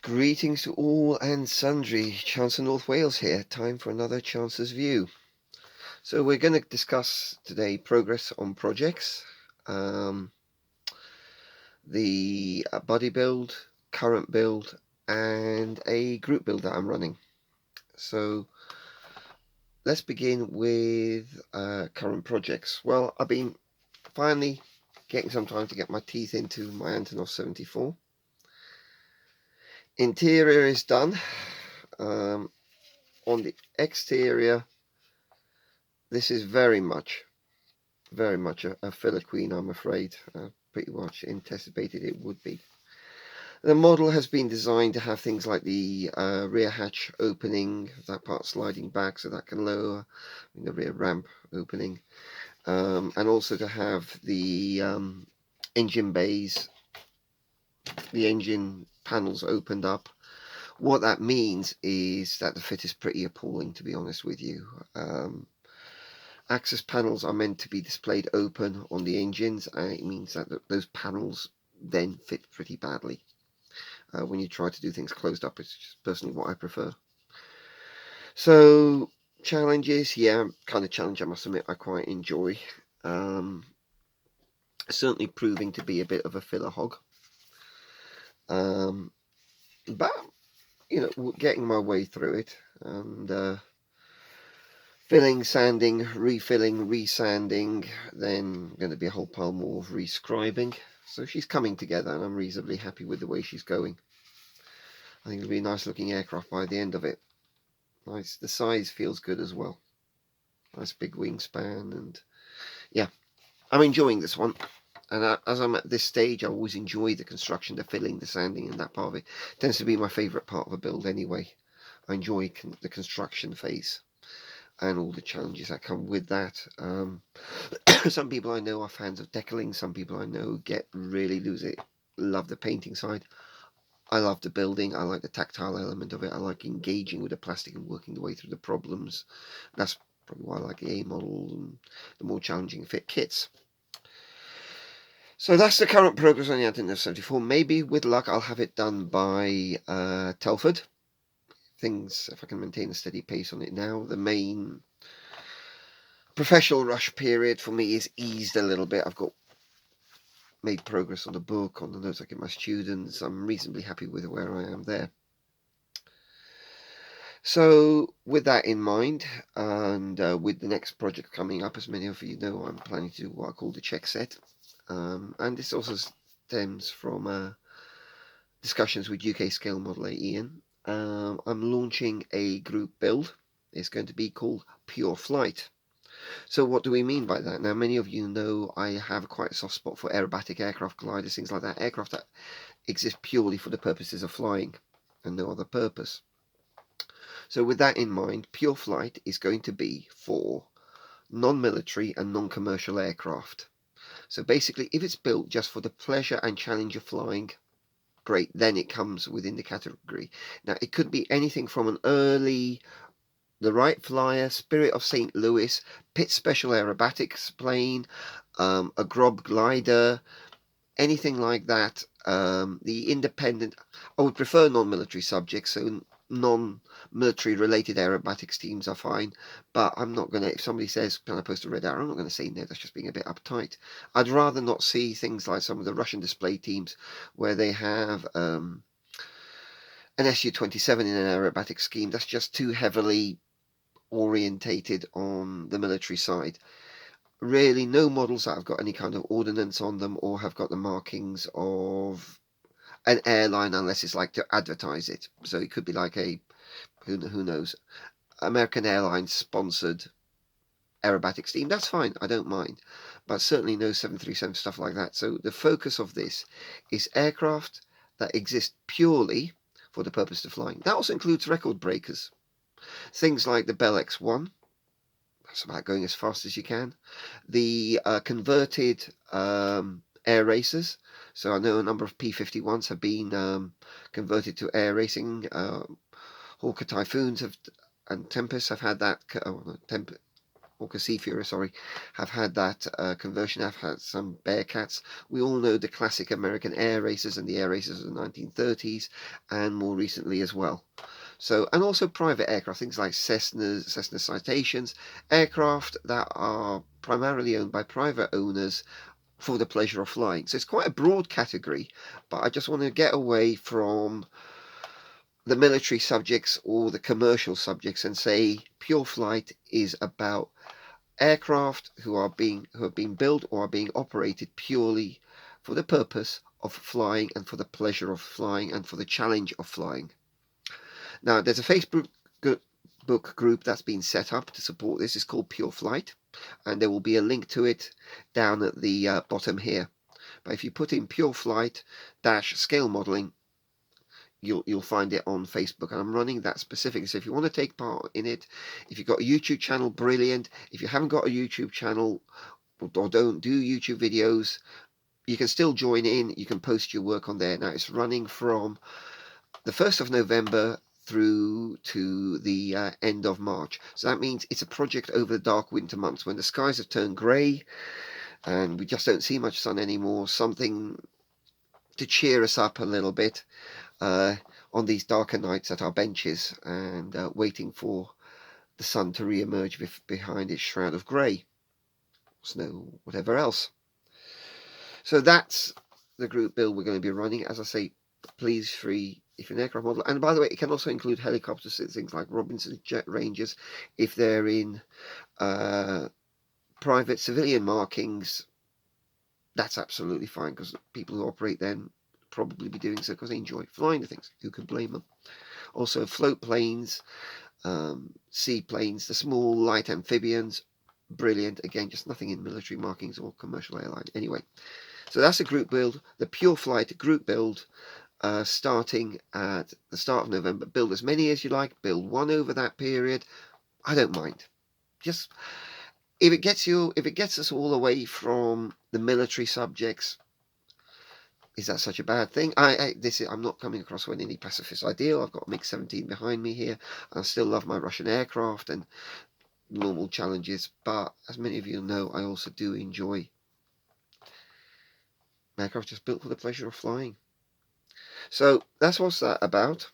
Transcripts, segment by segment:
Greetings to all and sundry. Chancellor North Wales here. Time for another Chancellor's View. So we're going to discuss today progress on projects, um, the body build, current build, and a group build that I'm running. So let's begin with current projects. Well, I've been finally getting some time to get my teeth into my Antonov 74. Interior is done. On the exterior, this is very much a filler queen, I'm afraid. Pretty much anticipated it would be. The model has been designed to have things like the rear hatch opening, that part sliding back so that can lower, the rear ramp opening, and also to have the engine bays, the engine panels opened up. What that means is that the fit is pretty appalling, to be honest with you. Access panels are meant to be displayed open on the engines, and it means that those panels then fit pretty badly. When you try to do things closed up, it's just personally what I prefer. So, challenges, yeah, kind of challenge I must admit I quite enjoy. Certainly proving to be a bit of a filler hog. But, getting my way through it, and filling, sanding, refilling, resanding, then going to be a whole pile more of rescribing. So she's coming together, and I'm reasonably happy with the way she's going. I think it'll be a nice looking aircraft by the end of it. Nice, the size feels good as well. Nice big wingspan, and yeah, I'm enjoying this one. And as I'm at this stage, I always enjoy the construction, the filling, the sanding, and that part of it. Tends to be my favourite part of a build anyway. I enjoy the construction phase and all the challenges that come with that. Some people I know are fans of decaling. Some people I know love the painting side. I love the building. I like the tactile element of it. I like engaging with the plastic and working the way through the problems. That's probably why I like the A model and the more challenging fit kits. So that's the current progress on the Antonov 74. Maybe with luck I'll have it done by Telford. If I can maintain a steady pace on it now. The main professional rush period for me is eased a little bit. I've got made progress on the book, on the notes I give my students. I'm reasonably happy with where I am there. So with that in mind, and with the next project coming up, as many of you know, I'm planning to do what I call the check set. And this also stems from discussions with UK Scale Modeler Ian. I'm launching a group build. It's going to be called Pure Flight. So what do we mean by that? Now, many of you know I have quite a soft spot for aerobatic aircraft, gliders, things like that. Aircraft that exist purely for the purposes of flying and no other purpose. So with that in mind, Pure Flight is going to be for non-military and non-commercial aircraft. So basically, if it's built just for the pleasure and challenge of flying, great, then it comes within the category. Now, it could be anything from the Wright Flyer, Spirit of St. Louis, Pitt Special Aerobatics plane, a Grob glider, anything like that. The independent, I would prefer non-military subjects, so non-military related aerobatics teams are fine, but I'm not going to, if somebody says, can I post a red arrow, I'm not going to say no, that's just being a bit uptight. I'd rather not see things like some of the Russian display teams where they have an Su-27 in an aerobatic scheme. That's just too heavily orientated on the military side. Really, no models that have got any kind of ordnance on them or have got the markings of an airline unless it's like to advertise it. So it could be like who knows, American Airlines sponsored aerobatics team. That's fine, I don't mind. But certainly no 737 stuff like that. So the focus of this is aircraft that exist purely for the purpose of flying. That also includes record breakers. Things like the Bell X1, that's about going as fast as you can. The converted air racers. So I know a number of P-51s have been converted to air racing. Hawker Typhoons and Tempest have had that. or Cassiopea, sorry, have had that conversion. I've had some Bearcats. We all know the classic American air racers and the air racers of the 1930s, and more recently as well. So, and also private aircraft, things like Cessna Citations, aircraft that are primarily owned by private owners for the pleasure of flying. So it's quite a broad category, but I just want to get away from the military subjects or the commercial subjects and say pure flight is about aircraft who have been built or are being operated purely for the purpose of flying and for the pleasure of flying and for the challenge of flying. Now, there's a Facebook group that's been set up to support this. It's called Pure Flight, and there will be a link to it down at the bottom here. But if you put in Pure Flight scale modeling, you'll find it on Facebook, and I'm running that specifically. So if you want to take part in it, if you've got a YouTube channel, brilliant. If you haven't got a YouTube channel or don't do YouTube videos, you can still join in. You can post your work on there. Now it's running from the 1st of November through to the end of March. So that means it's a project over the dark winter months when the skies have turned grey and we just don't see much sun anymore. Something to cheer us up a little bit on these darker nights at our benches and waiting for the sun to re-emerge behind its shroud of grey, snow, whatever else. So that's the group build we're going to be running. As I say, please free if you're an aircraft model. And by the way, it can also include helicopters, things like Robinson Jet Rangers, if they're in private civilian markings. That's absolutely fine, because people who operate them probably be doing so because they enjoy flying the things. Who can blame them? Also, float planes, seaplanes, the small light amphibians, brilliant. Again, just nothing in military markings or commercial airline. Anyway, so that's a group build, the Pure Flight group build, starting at the start of November. Build as many as you like. Build one over that period. I don't mind. Just if it gets us all away from the military subjects, is that such a bad thing? I'm not coming across with any pacifist ideal. I've got a MiG-17 behind me here. I still love my Russian aircraft and normal challenges, but as many of you know, I also do enjoy aircraft just built for the pleasure of flying. So that's what's that about.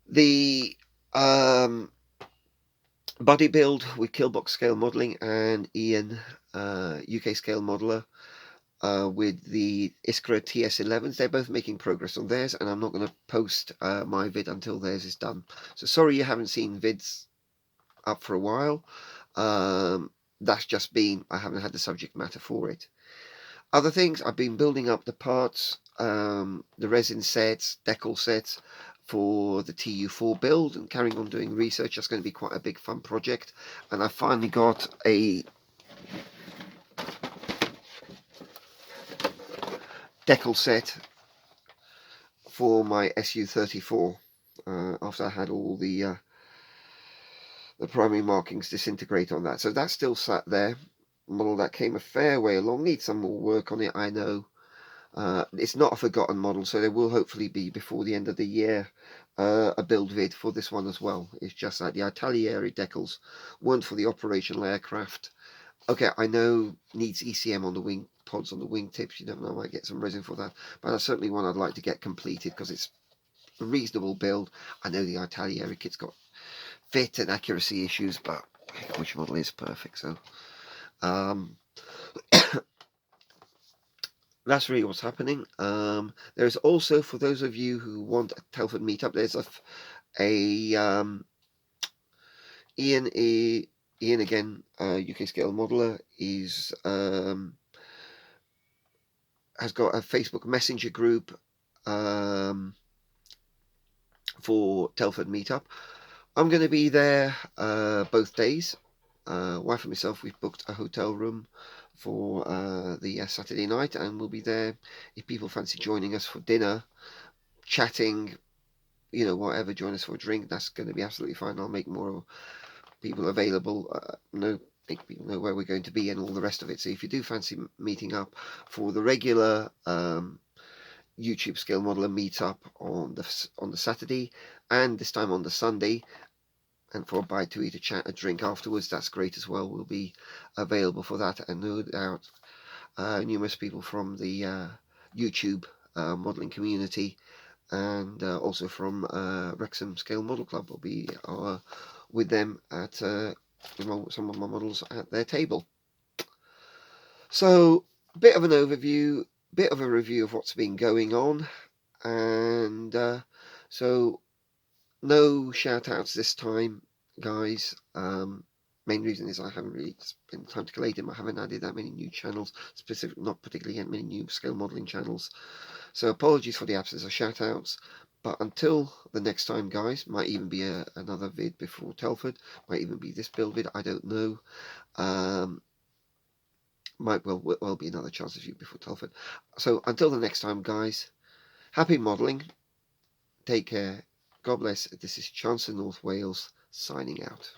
The body build with Killbox Scale Modelling and Ian, UK Scale Modeler, with the Iskra TS11s. They're both making progress on theirs, and I'm not going to post my vid until theirs is done. So sorry you haven't seen vids up for a while. That's just been, I haven't had the subject matter for it. Other things, I've been building up the parts, the resin sets, decal sets for the TU4 build and carrying on doing research. That's going to be quite a big fun project. And I finally got a decal set for my SU-34 after I had all the primary markings disintegrate on that. So that's still sat there. Model that came a fair way along, needs some more work on it, I know. It's not a forgotten model, so there will hopefully be, before the end of the year, a build vid for this one as well. It's just that the Italieri decals weren't for the operational aircraft. Okay, I know needs ECM on the wing pods, on the wingtips. You never know, I might get some resin for that, but that's certainly one I'd like to get completed because it's a reasonable build. I know the Italieri kit's got fit and accuracy issues, but which model is perfect? So that's really what's happening. There's also, for those of you who want a Telford meetup, there's Ian again, UK Scale Modeler, has got a Facebook Messenger group for Telford meetup. I'm going to be there both days. Wife and myself, we've booked a hotel room for the Saturday night, and we'll be there if people fancy joining us for dinner, chatting, whatever, join us for a drink. That's going to be absolutely fine. I'll make more people available, make people know where we're going to be and all the rest of it. So if you do fancy meeting up for the regular YouTube Scale Modeler meetup on the Saturday, and this time on the Sunday, and for a bite to eat, a chat, a drink afterwards, that's great as well. Will be available for that, and no doubt numerous people from the YouTube modelling community and also from Wrexham Scale Model Club will be with them at some of my models at their table. So, bit of an overview, bit of a review of what's been going on, and so no shout outs this time, guys. Main reason is I haven't really spent time to collate them. I haven't added that many new channels, not particularly many new scale modelling channels. So apologies for the absence of shout outs. But until the next time, guys, might even be another vid before Telford, might even be this build vid, I don't know. Might well be another Chancers View before Telford. So until the next time, guys, happy modelling. Take care. God bless. This is Chancellor North Wales signing out.